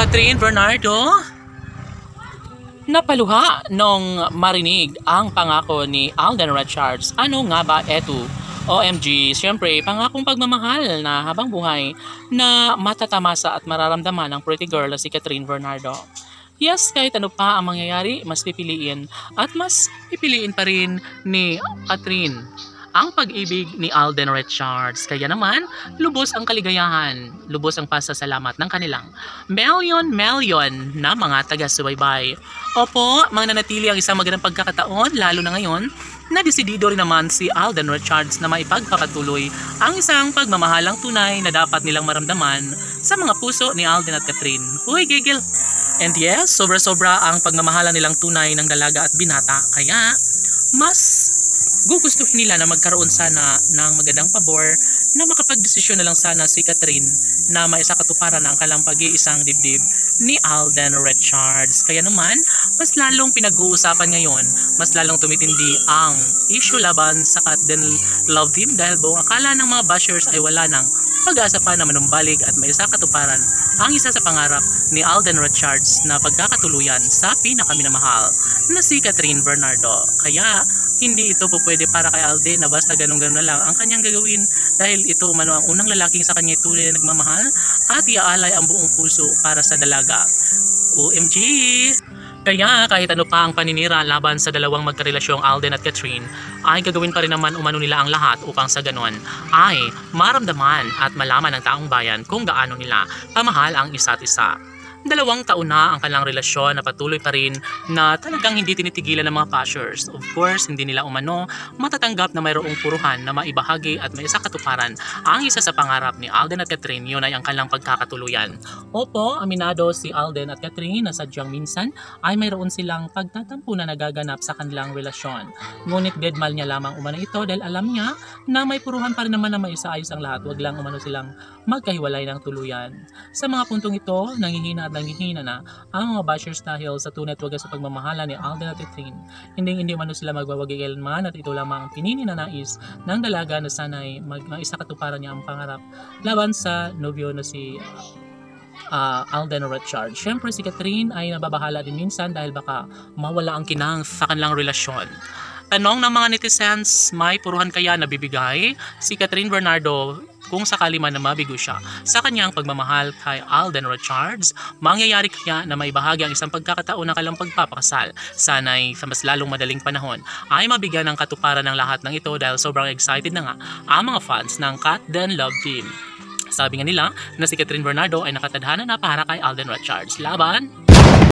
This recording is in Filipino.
Catherine Bernardo, napaluha nung marinig ang pangako ni Alden Richards. Ano nga ba eto? OMG, siyempre pangakong pagmamahal na habang buhay na matatamasa at mararamdaman ng pretty girl na si Catherine Bernardo. Yes, kahit ano pa ang mangyayari, mas pipiliin at mas pipiliin pa rin ni Catherine ang pag-ibig ni Alden Richards. Kaya naman, lubos ang kaligayahan, lubos ang pasasalamat ng kanilang million na mga taga-subaybay. Opo, mananatili ang isang magandang pagkakataon, lalo na ngayon na desidido rin naman si Alden Richards na maipagpapatuloy ang isang pagmamahalang tunay na dapat nilang maramdaman sa mga puso ni Alden at Catherine. Uy, gigil! And yes, sobra-sobra ang pagmamahalan nilang tunay ng dalaga at binata. Kaya, mas gugustuhin nila na magkaroon sana ng magandang pabor na makapagdesisyon na lang sana si Catherine na maisakatuparan ang kalang pag-iisang dibdib ni Alden Richards. Kaya naman, mas lalong pinag-uusapan ngayon, mas lalong tumitindi ang issue laban sa Catherine Love Team dahil buong akala ng mga bashers ay wala nang pag-asa pa na manumbalik at maisakatuparan ang isa sa pangarap ni Alden Richards na pagkakatuluyan sa pinakaminamahal na si Catherine Bernardo. Kaya hindi ito po pwede para kay Alden na basta ganun-ganun na lang ang kanyang gagawin dahil ito umano ang unang lalaking sa kanya tunay na nagmamahal at iaalay ang buong puso para sa dalaga. OMG! Kaya kahit ano pa ang paninira laban sa dalawang magkarelasyong Alden at Catherine ay gagawin pa rin naman umano nila ang lahat upang sa ganon ay maramdaman at malaman ng taong bayan kung gaano nila kamahal ang isa't isa. 2 taon na ang kanilang relasyon na patuloy pa rin na talagang hindi tinitigilan ng mga bashers. Of course, hindi nila umano matatanggap na mayroong puruhan na maibahagi at maisakatuparan ang isa sa pangarap ni Alden at Catherine. Yun ay ang kanilang pagkakatuluyan. Opo, aminado si Alden at Catherine na sadyang minsan ay mayroon silang pagtatampo na nagaganap sa kanilang relasyon. Ngunit deadmal niya lamang umano ito dahil alam niya na may puruhan pa rin naman na maisaayos ang lahat. Wag lang umano silang magkahiwalay ng tuluyan. Sa mga puntong ito, nanghihina na ang mga bashers dahil sa tunay at wagas sa pagmamahala ni Alden at Catherine. Hindi umano sila magwawagi kailanman at ito lamang ang pinininanais ng dalaga na sana'y maisakatuparan niya ang pangarap laban sa nobyo na si Alden Richards. Siyempre si Catherine ay nababahala din minsan dahil baka mawala ang kinang sa kanilang relasyon. Tanong ng mga netizens, may puruhan kaya nabibigay si Catherine Bernardo kung sakali man na mabigo siya sa kanyang pagmamahal kay Alden Richards? Mangyayari kaya na may bahagi ang isang pagkakataon ng kanilang pagpapakasal? Sana'y sa mas lalong madaling panahon ay mabigyan ng katuparan ng lahat ng ito dahil sobrang excited na nga ang mga fans ng Catherine Love Team. Sabi nga nila na si Catherine Bernardo ay nakatadhana na para kay Alden Richards. Laban!